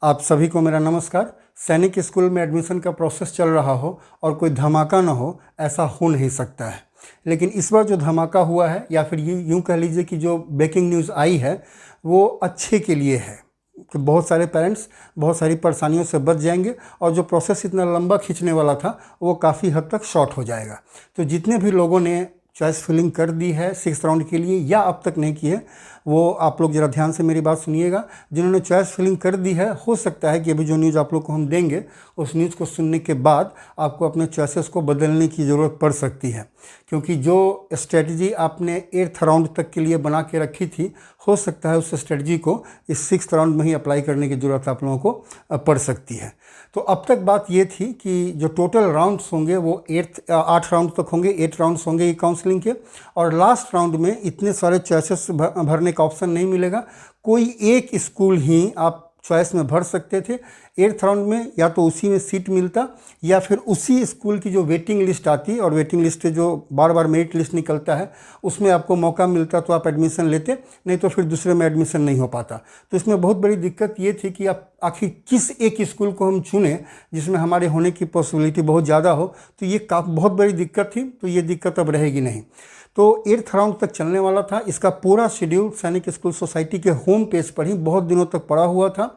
आप सभी को मेरा नमस्कार। सैनिक स्कूल में एडमिशन का प्रोसेस चल रहा हो और कोई धमाका ना हो, ऐसा हो नहीं सकता है। लेकिन इस बार जो धमाका हुआ है, या फिर ये यूँ कह लीजिए कि जो ब्रेकिंग न्यूज़ आई है वो अच्छे के लिए है कि बहुत सारे पेरेंट्स बहुत सारी परेशानियों से बच जाएंगे और जो प्रोसेस इतना लंबा खींचने वाला था वो काफ़ी हद तक शॉर्ट हो जाएगा। तो जितने भी लोगों ने चॉइस फिलिंग कर दी है 6th राउंड के लिए या अब तक नहीं की है, वो आप लोग ज़रा ध्यान से मेरी बात सुनिएगा। जिन्होंने चॉइस फिलिंग कर दी है, हो सकता है कि अभी जो न्यूज़ आप लोग को हम देंगे उस न्यूज़ को सुनने के बाद आपको अपने चॉइसेस को बदलने की ज़रूरत पड़ सकती है, क्योंकि जो स्ट्रेटजी आपने 8th राउंड तक के लिए बना के रखी थी, हो सकता है उस स्ट्रेटजी को इस 6th राउंड में ही अप्लाई करने की ज़रूरत आप लोगों को पड़ सकती है। तो अब तक बात ये थी कि जो टोटल राउंड्स होंगे वो 8 राउंड तक होंगे, 8 राउंड्स होंगे ये काउंसलिंग के, और लास्ट राउंड में इतने सारे चॉइसेस भरने का ऑप्शन नहीं मिलेगा। कोई एक स्कूल ही आप चॉइस में भर सकते थे 8th राउंड में, या तो उसी में सीट मिलता या फिर उसी स्कूल की जो वेटिंग लिस्ट आती, और वेटिंग लिस्ट से जो बार बार मेरिट लिस्ट निकलता है उसमें आपको मौका मिलता तो आप एडमिशन लेते, नहीं तो फिर दूसरे में एडमिशन नहीं हो पाता। तो इसमें बहुत बड़ी दिक्कत ये थी कि आप आखिर किस एक स्कूल को हम चुनें जिसमें हमारे होने की पॉसिबिलिटी बहुत ज़्यादा हो। तो ये बहुत बड़ी दिक्कत थी, तो ये दिक्कत अब रहेगी नहीं। तो 8th राउंड तक चलने वाला था। इसका पूरा शेड्यूल सैनिक स्कूल सोसाइटी के होम पेज पर ही बहुत दिनों तक पड़ा हुआ था,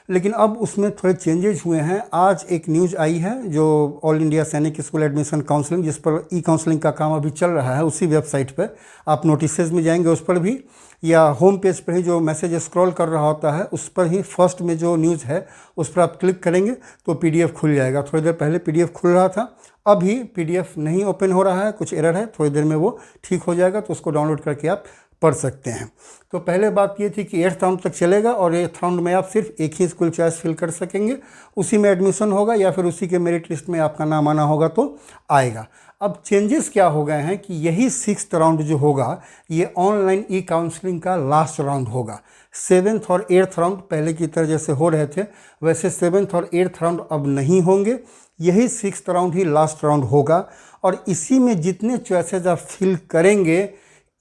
लेकिन अब उसमें थोड़े चेंजेज हुए हैं। आज एक न्यूज़ आई है जो ऑल इंडिया सैनिक स्कूल एडमिशन काउंसलिंग, जिस पर ई काउंसलिंग का काम अभी चल रहा है, उसी वेबसाइट पर आप नोटिसेज में जाएंगे उस पर भी, या होम पेज पर ही जो मैसेज स्क्रॉल कर रहा होता है उस पर ही फर्स्ट में जो न्यूज़ है उस पर आप क्लिक करेंगे तो PDF खुल जाएगा। थोड़ी देर पहले PDF खुल रहा था, अभी PDF नहीं ओपन हो रहा है, कुछ एरर है, थोड़ी देर में वो ठीक हो जाएगा, तो उसको डाउनलोड करके आप पढ़ सकते हैं। तो पहले बात ये थी कि 8th राउंड तक चलेगा और 8th राउंड में आप सिर्फ एक ही स्कूल चॉइस फिल कर सकेंगे, उसी में एडमिशन होगा या फिर उसी के मेरिट लिस्ट में आपका नाम आना होगा तो आएगा। अब चेंजेस क्या हो गए हैं कि यही 6th राउंड जो होगा ये ऑनलाइन ई काउंसलिंग का लास्ट राउंड होगा। 7th और 8th राउंड पहले की तरह जैसे हो रहे थे वैसे 7th और 8th राउंड अब नहीं होंगे, यही 6th राउंड ही लास्ट राउंड होगा, और इसी में जितने चॉइसेस आप फिल करेंगे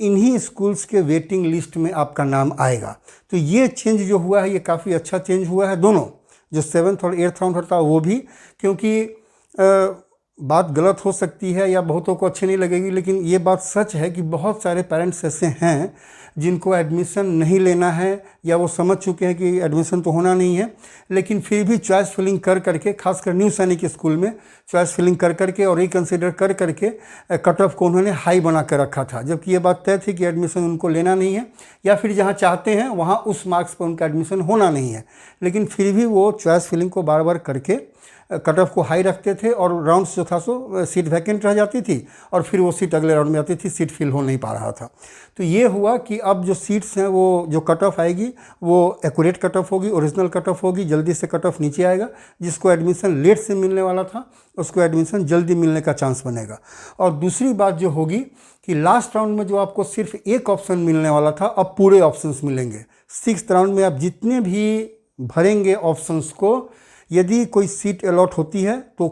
इन्हीं स्कूल्स के वेटिंग लिस्ट में आपका नाम आएगा। तो ये चेंज जो हुआ है ये काफ़ी अच्छा चेंज हुआ है, दोनों जो 7th और 8th राउंड होता है वो भी, क्योंकि बात गलत हो सकती है या बहुतों को अच्छी नहीं लगेगी, लेकिन ये बात सच है कि बहुत सारे पेरेंट्स ऐसे हैं जिनको एडमिशन नहीं लेना है, या वो समझ चुके हैं कि एडमिशन तो होना नहीं है, लेकिन फिर भी चॉइस फिलिंग कर करके, खासकर न्यू सैनिक स्कूल में चॉइस फिलिंग कर करके और रिकन्सिडर कर करके कट ऑफ को उन्होंने हाई बना कर रखा था, जबकि ये बात तय थी कि एडमिशन उनको लेना नहीं है, या फिर जहाँ चाहते हैं वहाँ उस मार्क्स पर उनका एडमिशन होना नहीं है, लेकिन फिर भी वो चॉइस फिलिंग को बार बार करके कट ऑफ को हाई रखते थे और राउंड्स जो था सो सीट वैकेंट रह जाती थी और फिर वो सीट अगले राउंड में आती थी, सीट फिल हो नहीं पा रहा था। तो ये हुआ कि अब जो सीट्स हैं वो जो कट ऑफ आएगी वो एक्यूरेट कट ऑफ होगी, ओरिजिनल कट ऑफ होगी, जल्दी से कट ऑफ नीचे आएगा। जिसको एडमिशन लेट से मिलने वाला था उसको एडमिशन जल्दी मिलने का चांस बनेगा। और दूसरी बात जो होगी कि लास्ट राउंड में जो आपको सिर्फ एक ऑप्शन मिलने वाला था, अब पूरे ऑप्शंस मिलेंगे। 6th राउंड में आप जितने भी भरेंगे ऑप्शंस को, यदि कोई सीट अलॉट होती है तो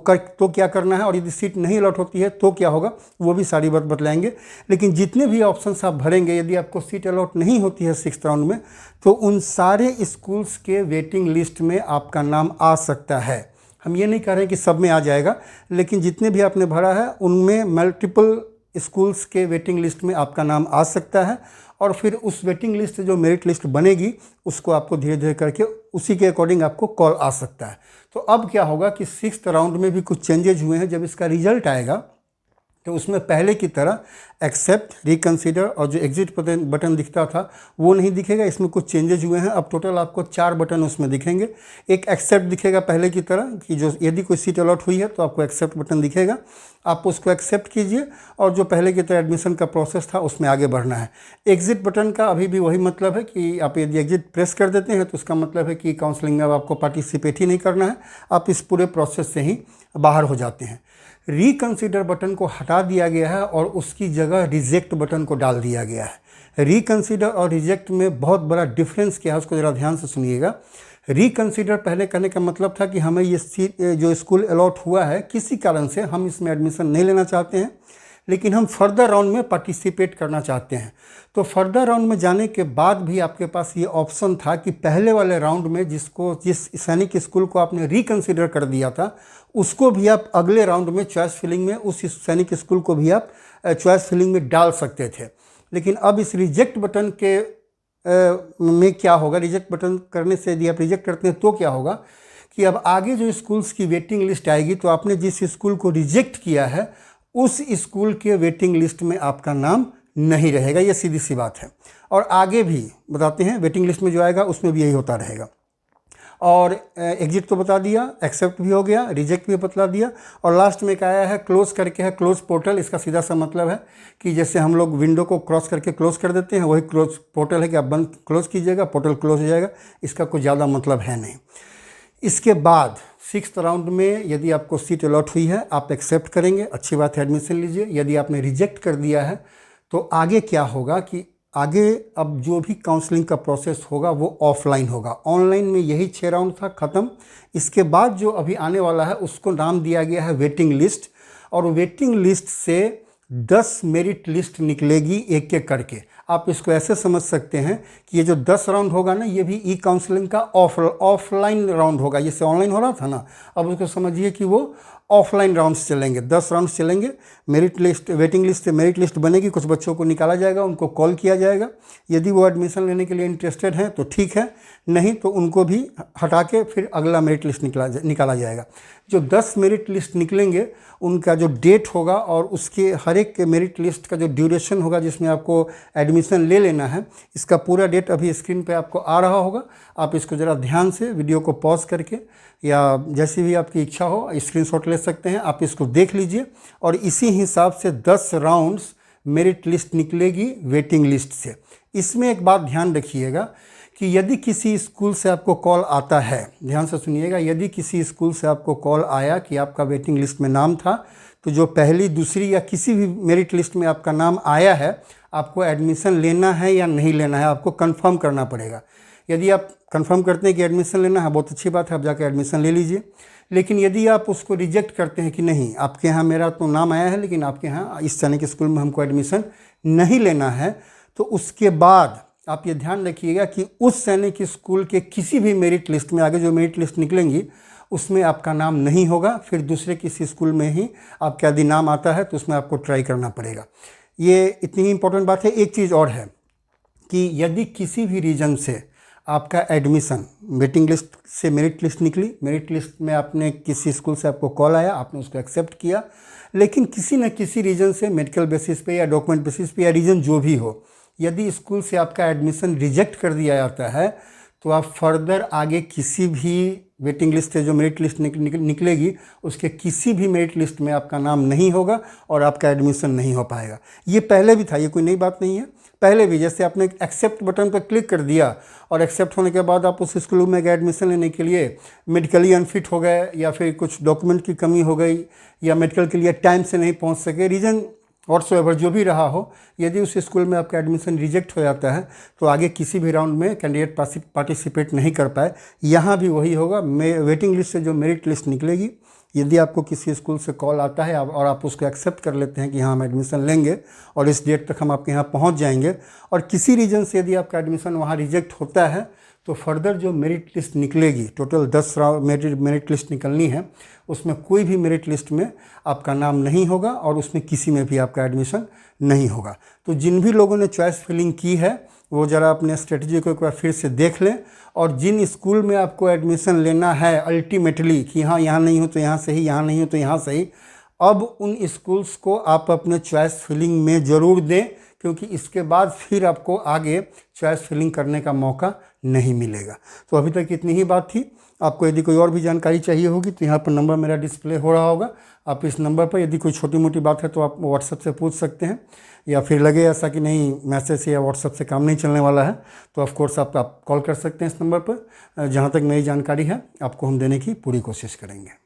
क्या करना है, और यदि सीट नहीं अलॉट होती है तो क्या होगा, वो भी सारी बात बतलाएंगे। लेकिन जितने भी ऑप्शंस आप भरेंगे, यदि आपको सीट अलॉट नहीं होती है 6th राउंड में, तो उन सारे स्कूल्स के वेटिंग लिस्ट में आपका नाम आ सकता है। हम ये नहीं कह रहे हैं कि सब में आ जाएगा, लेकिन जितने भी आपने भरा है उनमें मल्टीपल स्कूल्स के वेटिंग लिस्ट में आपका नाम आ सकता है, और फिर उस वेटिंग लिस्ट से जो मेरिट लिस्ट बनेगी उसको आपको धीरे धीरे करके उसी के अकॉर्डिंग आपको कॉल आ सकता है। तो अब क्या होगा कि 6th राउंड में भी कुछ चेंजेज हुए हैं। जब इसका रिजल्ट आएगा तो उसमें पहले की तरह एक्सेप्ट, रिकन्सिडर और जो एग्जिट बटन दिखता था वो नहीं दिखेगा, इसमें कुछ चेंजेज हुए हैं। अब टोटल आपको 4 बटन उसमें दिखेंगे। एक एक्सेप्ट दिखेगा पहले की तरह कि जो यदि कोई सीट अलॉट हुई है तो आपको एक्सेप्ट बटन दिखेगा, आप उसको एक्सेप्ट कीजिए और जो पहले की तरह एडमिशन का प्रोसेस था उसमें आगे बढ़ना है। एग्जिट बटन का अभी भी वही मतलब है कि आप यदि एग्जिट प्रेस कर देते हैं तो उसका मतलब है कि काउंसलिंग में अब आपको पार्टिसिपेट ही नहीं करना है, आप इस पूरे प्रोसेस से ही बाहर हो जाते हैं। रिकन्सिडर बटन को हटा दिया गया है और उसकी जगह रिजेक्ट बटन को डाल दिया गया है। रिकन्सिडर और रिजेक्ट में बहुत बड़ा डिफरेंस क्या है उसको ज़रा ध्यान से सुनिएगा। रिकन्सिडर पहले कहने का मतलब था कि हमें ये सीट जो स्कूल अलॉट हुआ है किसी कारण से हम इसमें एडमिशन नहीं लेना चाहते हैं, लेकिन हम फर्दर राउंड में पार्टिसिपेट करना चाहते हैं। तो फर्दर राउंड में जाने के बाद भी आपके पास ये ऑप्शन था कि पहले वाले राउंड में जिस सैनिक स्कूल को आपने रिकन्सिडर कर दिया था, उसको भी आप अगले राउंड में चॉइस फिलिंग में उस सैनिक स्कूल को भी आप चॉइस फिलिंग में डाल सकते थे। लेकिन अब इस रिजेक्ट बटन के में क्या होगा, रिजेक्ट बटन करने से यदि आप रिजेक्ट करते हैं तो क्या होगा कि अब आगे जो स्कूल्स की वेटिंग लिस्ट आएगी, तो आपने जिस स्कूल को रिजेक्ट किया है उस स्कूल के वेटिंग लिस्ट में आपका नाम नहीं रहेगा। ये सीधी सी बात है। और आगे भी बताते हैं, वेटिंग लिस्ट में जो आएगा उसमें भी यही होता रहेगा। और एग्जिट तो बता दिया, एक्सेप्ट भी हो गया, रिजेक्ट भी बता दिया, और लास्ट में क्या आया है, क्लोज करके है, क्लोज पोर्टल। इसका सीधा सा मतलब है कि जैसे हम लोग विंडो को क्रॉस करके क्लोज कर देते हैं, वही क्लोज पोर्टल है कि आप बंद क्लोज कीजिएगा, पोर्टल क्लोज हो जाएगा। इसका कोई ज़्यादा मतलब है नहीं। इसके बाद 6th राउंड में यदि आपको सीट अलॉट हुई है, आप एक्सेप्ट करेंगे, अच्छी बात है, एडमिशन लीजिए। यदि आपने रिजेक्ट कर दिया है तो आगे क्या होगा कि आगे अब जो भी काउंसलिंग का प्रोसेस होगा वो ऑफलाइन होगा। ऑनलाइन में यही 6 राउंड था, ख़त्म। इसके बाद जो अभी आने वाला है उसको नाम दिया गया है वेटिंग लिस्ट, और वेटिंग लिस्ट से 10 मेरिट लिस्ट निकलेगी एक एक करके। आप इसको ऐसे समझ सकते हैं कि ये जो 10 राउंड होगा ना, ये भी ई काउंसलिंग का ऑफलाइन राउंड होगा। जैसे ऑनलाइन हो रहा था ना, अब उसको समझिए कि वो ऑफलाइन राउंड्स चलेंगे, 10 राउंड्स चलेंगे। मेरिट लिस्ट, वेटिंग लिस्ट से मेरिट लिस्ट बनेगी, कुछ बच्चों को निकाला जाएगा, उनको कॉल किया जाएगा। यदि वो एडमिशन लेने के लिए इंटरेस्टेड हैं तो ठीक है, नहीं तो उनको भी हटा के फिर अगला मेरिट लिस्ट निकाला जाएगा। जो 10 मेरिट लिस्ट निकलेंगे उनका जो डेट होगा और उसके हर एक मेरिट लिस्ट का जो ड्यूरेशन होगा जिसमें आपको एडमिशन ले लेना है, इसका पूरा डेट अभी स्क्रीन पे आपको आ रहा होगा। आप इसको ज़रा ध्यान से वीडियो को पॉज करके या जैसी भी आपकी इच्छा हो स्क्रीनशॉट ले सकते हैं। आप इसको देख लीजिए और इसी हिसाब से 10 राउंड्स मेरिट लिस्ट निकलेगी वेटिंग लिस्ट से। इसमें एक बात ध्यान रखिएगा कि यदि किसी स्कूल से आपको कॉल आता है, ध्यान से सुनिएगा, यदि किसी स्कूल से आपको कॉल आया कि आपका वेटिंग लिस्ट में नाम था, तो जो पहली, दूसरी या किसी भी मेरिट लिस्ट में आपका नाम आया है, आपको एडमिशन लेना है या नहीं लेना है, आपको कंफर्म करना पड़ेगा। यदि आप कंफर्म करते हैं कि एडमिशन लेना है, बहुत अच्छी बात है, आप जाकर एडमिशन ले लीजिए। लेकिन यदि आप उसको रिजेक्ट करते हैं कि नहीं, आपके यहाँ मेरा तो नाम आया है लेकिन आपके यहाँ इस सैनिक स्कूल में हमको एडमिशन नहीं लेना है, तो उसके बाद आप ये ध्यान रखिएगा कि उस सैनिक स्कूल के किसी भी मेरिट लिस्ट में, आगे जो मेरिट लिस्ट निकलेंगी उसमें आपका नाम नहीं होगा। फिर दूसरे किसी स्कूल में ही आपका यदि नाम आता है तो उसमें आपको ट्राई करना पड़ेगा। ये इतनी ही इंपॉर्टेंट बात है। एक चीज़ और है कि यदि किसी भी रीजन से आपका एडमिशन, वेटिंग लिस्ट से मेरिट लिस्ट निकली, मेरिट लिस्ट में आपने किसी स्कूल से आपको कॉल आया, आपने उसको एक्सेप्ट किया, लेकिन किसी न किसी रीजन से, मेडिकल बेसिस पे या डॉक्यूमेंट बेसिस पे या रीजन जो भी हो, यदि स्कूल से आपका एडमिशन रिजेक्ट कर दिया जाता है, तो आप फर्दर आगे किसी भी वेटिंग लिस्ट से जो मेरिट लिस्ट निकलेगी उसके किसी भी मेरिट लिस्ट में आपका नाम नहीं होगा और आपका एडमिशन नहीं हो पाएगा। ये पहले भी था, ये कोई नई बात नहीं है। पहले भी जैसे आपने एक्सेप्ट बटन पर क्लिक कर दिया और एक्सेप्ट होने के बाद आप उस स्कूल में गए एडमिशन लेने के लिए, मेडिकली अनफिट हो गए या फिर कुछ डॉक्यूमेंट की कमी हो गई या मेडिकल के लिए टाइम से नहीं पहुंच सके, रीज़न व्हाट्सोएवर जो भी रहा हो, यदि उस स्कूल में आपका एडमिशन रिजेक्ट हो जाता है तो आगे किसी भी राउंड में कैंडिडेट पार्टिसिपेट नहीं कर पाए। यहाँ भी वही होगा। वेटिंग लिस्ट से जो मेरिट लिस्ट निकलेगी, यदि आपको किसी स्कूल से कॉल आता है और आप उसको एक्सेप्ट कर लेते हैं कि हाँ हम एडमिशन लेंगे और इस डेट तक हम आपके यहाँ पहुँच जाएंगे, और किसी रीजन से यदि आपका एडमिशन वहाँ रिजेक्ट होता है, तो फर्दर जो मेरिट लिस्ट निकलेगी, टोटल 10 मेरिट लिस्ट निकलनी है, उसमें कोई भी मेरिट लिस्ट में आपका नाम नहीं होगा और उसमें किसी में भी आपका एडमिशन नहीं होगा। तो जिन भी लोगों ने चॉइस फिलिंग की है वो ज़रा अपने स्ट्रेटजी को एक बार फिर से देख लें, और जिन स्कूल में आपको एडमिशन लेना है अल्टीमेटली कि हाँ यहाँ नहीं हो तो यहाँ सही, यहाँ नहीं हो तो यहाँ सही, अब उन स्कूल्स को आप अपने चॉइस फिलिंग में ज़रूर दें, क्योंकि इसके बाद फिर आपको आगे चॉइस फिलिंग करने का मौका नहीं मिलेगा। तो अभी तक इतनी ही बात थी। आपको यदि कोई और भी जानकारी चाहिए होगी तो यहाँ पर नंबर मेरा डिस्प्ले हो रहा होगा, आप इस नंबर पर यदि कोई छोटी मोटी बात है तो आप व्हाट्सएप से पूछ सकते हैं, या फिर लगे ऐसा कि नहीं मैसेज से या व्हाट्सएप से काम नहीं चलने वाला है तो ऑफ कोर्स आप कॉल कर सकते हैं इस नंबर पर। जहाँ तक मेरी जानकारी है आपको हम देने की पूरी कोशिश करेंगे।